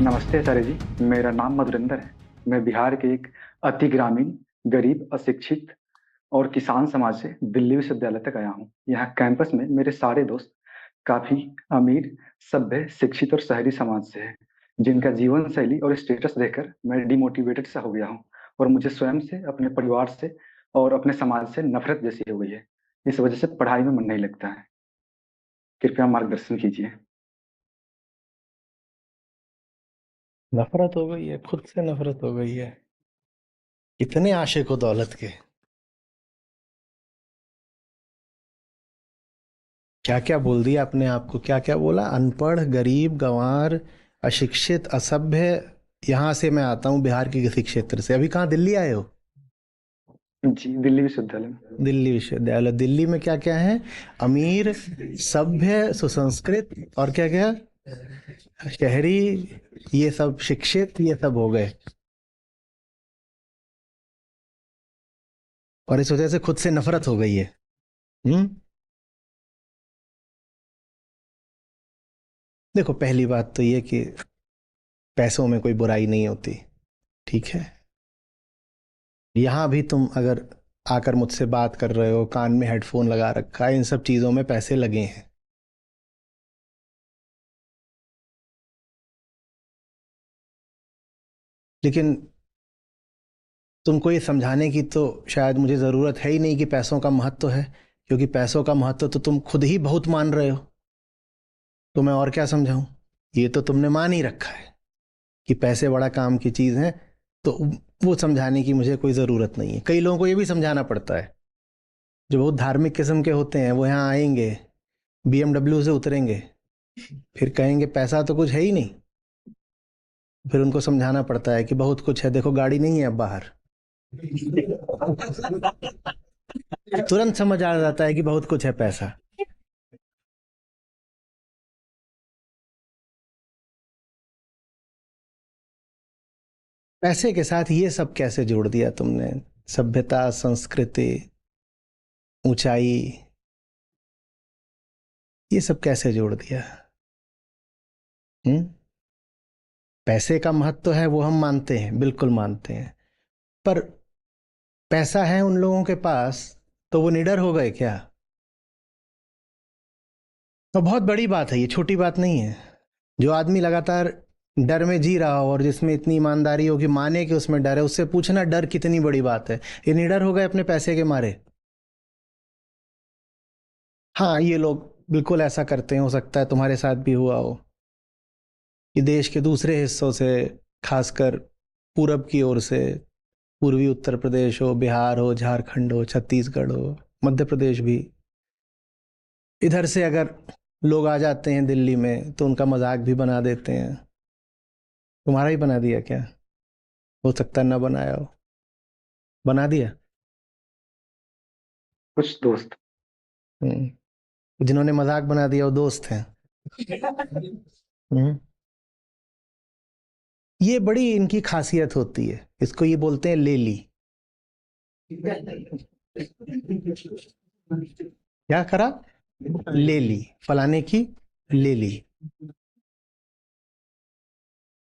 नमस्ते आचार्य जी। मेरा नाम मधुरेंद्र है। मैं बिहार के एक अति ग्रामीण, गरीब, अशिक्षित और किसान समाज से दिल्ली विश्वविद्यालय तक आया हूँ। यहाँ कैंपस में मेरे सारे दोस्त काफी अमीर, सभ्य, शिक्षित और शहरी समाज से हैं, जिनका जीवन शैली और स्टेटस देखकर मैं डिमोटिवेटेड सा हो गया हूँ। और मुझे स्वयं से, अपने परिवार से और अपने समाज से नफरत जैसी हो गई है। इस वजह से पढ़ाई में मन नहीं लगता है। कृपया मार्गदर्शन कीजिए। नफरत हो गई है, खुद से नफरत हो गई है। इतने आशिक हो दौलत के। क्या क्या बोल दिया अपने आप को, क्या क्या बोला? अनपढ़, गरीब, गंवार, अशिक्षित, असभ्य। यहाँ से मैं आता हूँ बिहार के किसी क्षेत्र से। अभी कहाँ, दिल्ली आए हो? जी, दिल्ली विश्वविद्यालय में। दिल्ली विश्वविद्यालय। दिल्ली में क्या क्या है? अमीर, सभ्य, सुसंस्कृत और क्या क्या, शहरी, ये सब शिक्षित, ये सब हो गए। और इस वजह से खुद से नफरत हो गई है। हम्म। देखो, पहली बात तो ये कि पैसों में कोई बुराई नहीं होती, ठीक है? यहाँ भी तुम अगर आकर मुझसे बात कर रहे हो, कान में हेडफोन लगा रखा है, इन सब चीजों में पैसे लगे हैं। लेकिन तुमको ये समझाने की तो शायद मुझे जरूरत है ही नहीं कि पैसों का महत्व है, क्योंकि पैसों का महत्व तो तुम खुद ही बहुत मान रहे हो। तो मैं और क्या समझाऊं? ये तो तुमने मान ही रखा है कि पैसे बड़ा काम की चीज है। तो वो समझाने की मुझे कोई जरूरत नहीं है। कई लोगों को ये भी समझाना पड़ता है, जो बहुत धार्मिक किस्म के होते हैं। वो यहाँ आएंगे, BMW से उतरेंगे, फिर कहेंगे पैसा तो कुछ है ही नहीं। फिर उनको समझाना पड़ता है कि बहुत कुछ है, देखो गाड़ी नहीं है अब बाहर। तुरंत समझ आ जाता है कि बहुत कुछ है पैसा। पैसे के साथ ये सब कैसे जोड़ दिया तुमने? सभ्यता, संस्कृति, ऊंचाई, ये सब कैसे जोड़ दिया? हम्म। पैसे का महत्व है, वो हम मानते हैं, बिल्कुल मानते हैं। पर पैसा है उन लोगों के पास, तो वो निडर हो गए क्या? तो बहुत बड़ी बात है, ये छोटी बात नहीं है। जो आदमी लगातार डर में जी रहा हो और जिसमें इतनी ईमानदारी हो कि माने कि उसमें डर है, उससे पूछना डर कितनी बड़ी बात है। ये निडर हो गए अपने पैसे के मारे। हाँ, ये लोग बिल्कुल ऐसा करते हैं। हो सकता है तुम्हारे साथ भी हुआ हो कि देश के दूसरे हिस्सों से, खासकर पूरब की ओर से, पूर्वी उत्तर प्रदेश हो, बिहार हो, झारखंड हो, छत्तीसगढ़ हो, मध्य प्रदेश भी, इधर से अगर लोग आ जाते हैं दिल्ली में तो उनका मजाक भी बना देते हैं। तुम्हारा ही बना दिया क्या? हो सकता है ना बनाया हो। बना दिया। कुछ दोस्त। जिन्होंने मजाक बना दिया वो दोस्त हैं। हम्म। ये बड़ी इनकी खासियत होती है, इसको ये बोलते हैं लेली। क्या करा? लेली, फलाने की लेली।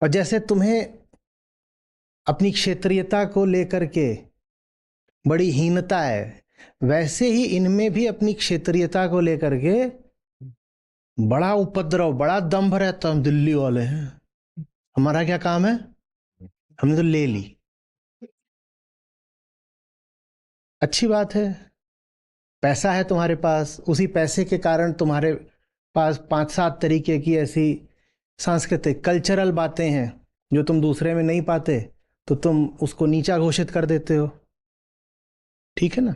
और जैसे तुम्हें अपनी क्षेत्रीयता को लेकर के बड़ी हीनता है, वैसे ही इनमें भी अपनी क्षेत्रीयता को लेकर के बड़ा उपद्रव, बड़ा दंभ रहता है। हम दिल्ली वाले हैं, हमारा क्या काम है, हमने तो ले ली। अच्छी बात है, पैसा है तुम्हारे पास, उसी पैसे के कारण तुम्हारे पास पांच सात तरीके की ऐसी सांस्कृतिक कल्चरल बातें हैं जो तुम दूसरे में नहीं पाते, तो तुम उसको नीचा घोषित कर देते हो। ठीक है ना?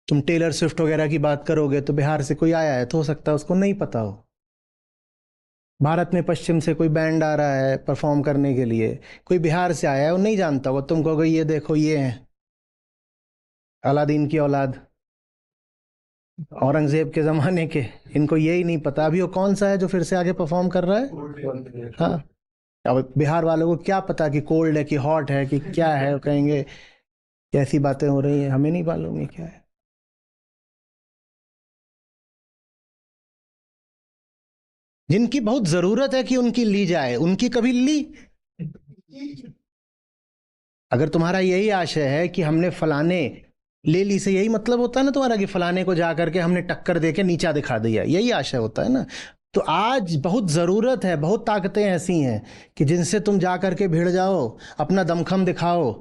तुम टेलर स्विफ्ट वगैरह की बात करोगे तो बिहार से कोई आया है तो हो सकता है उसको नहीं पता हो। भारत में पश्चिम से कोई बैंड आ रहा है परफॉर्म करने के लिए, कोई बिहार से आया है, वो नहीं जानता होगा। तुम कहोगे ये देखो ये है अलादीन की औलाद, औरंगजेब के जमाने के। इनको यही नहीं पता अभी वो कौन सा है जो फिर से आगे परफॉर्म कर रहा है। हाँ। अब बिहार वालों को क्या पता कि कोल्ड है कि हॉट है कि क्या है, वो कहेंगे कैसी बातें हो रही हैं, हमें नहीं मालूम ये क्या है। जिनकी बहुत जरूरत है कि उनकी ली जाए, उनकी कभी ली? अगर तुम्हारा यही आशय है कि हमने फलाने ले ली से यही मतलब होता है ना तुम्हारा कि फलाने को जा करके हमने टक्कर दे के नीचा दिखा दिया, यही आशय होता है ना। तो आज बहुत ज़रूरत है, बहुत ताकतें ऐसी हैं कि जिनसे तुम जा करके भिड़ जाओ, अपना दमखम दिखाओ,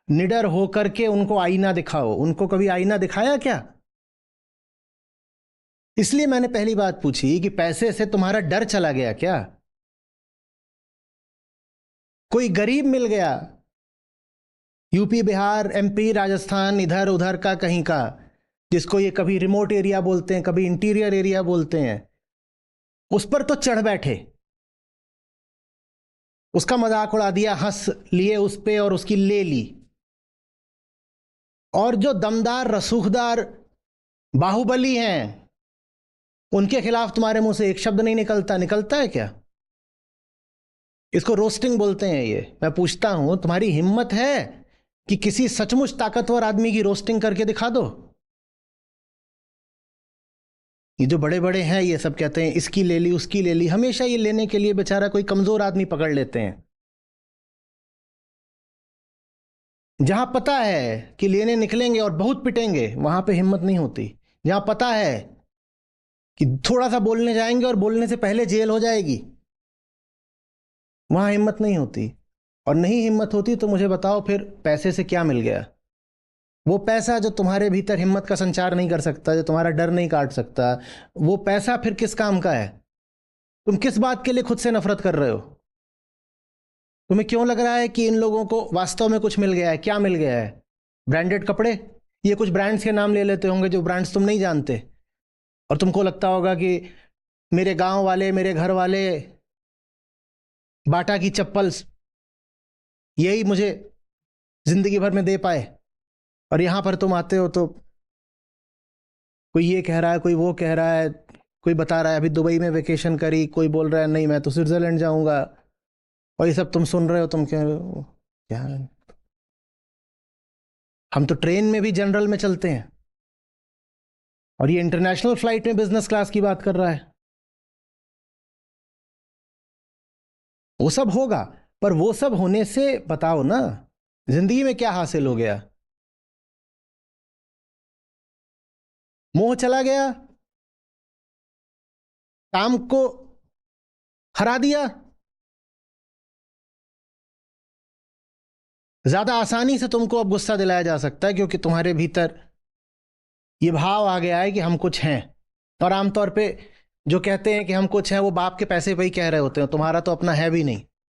निडर हो करके उनको आईना दिखाओ। उनको कभी आईना दिखाया क्या? इसलिए मैंने पहली बात पूछी कि पैसे से तुम्हारा डर चला गया क्या? कोई गरीब मिल गया, यूपी, बिहार, एमपी, राजस्थान, इधर उधर का कहीं का, जिसको ये कभी रिमोट एरिया बोलते हैं, कभी इंटीरियर एरिया बोलते हैं, उस पर तो चढ़ बैठे, उसका मजाक उड़ा दिया, हंस लिए उस पे और उसकी ले ली। और जो दमदार, रसूखदार, बाहुबली हैं, उनके खिलाफ तुम्हारे मुंह से एक शब्द नहीं निकलता। निकलता है क्या? इसको रोस्टिंग बोलते हैं। ये मैं पूछता हूं, तुम्हारी हिम्मत है कि किसी सचमुच ताकतवर आदमी की रोस्टिंग करके दिखा दो? ये जो बड़े बड़े हैं ये सब कहते हैं इसकी ले ली, उसकी ले ली। हमेशा ये लेने के लिए बेचारा कोई कमजोर आदमी पकड़ लेते हैं। जहां पता है कि लेने निकलेंगे और बहुत पिटेंगे, वहां पे हिम्मत नहीं होती। जहां पता है कि थोड़ा सा बोलने जाएंगे और बोलने से पहले जेल हो जाएगी, वहां हिम्मत नहीं होती। और नहीं हिम्मत होती तो मुझे बताओ फिर पैसे से क्या मिल गया? वो पैसा जो तुम्हारे भीतर हिम्मत का संचार नहीं कर सकता, जो तुम्हारा डर नहीं काट सकता, वो पैसा फिर किस काम का है? तुम किस बात के लिए खुद से नफरत कर रहे हो? तुम्हें क्यों लग रहा है कि इन लोगों को वास्तव में कुछ मिल गया है? क्या मिल गया है? ब्रांडेड कपड़े? ये कुछ ब्रांड्स के नाम ले लेते होंगे जो ब्रांड्स तुम नहीं जानते, और तुमको लगता होगा कि मेरे गांव वाले, मेरे घर वाले बाटा की चप्पल यही मुझे जिंदगी भर में दे पाए, और यहां पर तुम आते हो तो कोई ये कह रहा है, कोई वो कह रहा है, कोई बता रहा है अभी दुबई में वेकेशन करी, कोई बोल रहा है नहीं मैं तो स्विट्जरलैंड जाऊंगा, और ये सब तुम सुन रहे हो। तुम कह रहे हो क्या? हम तो ट्रेन में भी जनरल में चलते हैं, और ये इंटरनेशनल फ्लाइट में बिजनेस क्लास की बात कर रहा है। वो सब होगा, पर वो सब होने से बताओ ना, जिंदगी में क्या हासिल हो गया? मोह चला गया? काम को हरा दिया? ज्यादा आसानी से तुमको अब गुस्सा दिलाया जा सकता है क्योंकि तुम्हारे भीतर ये भाव आ गया है कि हम कुछ हैं। और आमतौर पे जो कहते हैं कि हम कुछ हैं वो बाप के पैसे पे ही कह रहे होते हैं, तुम्हारा तो अपना है भी नहीं।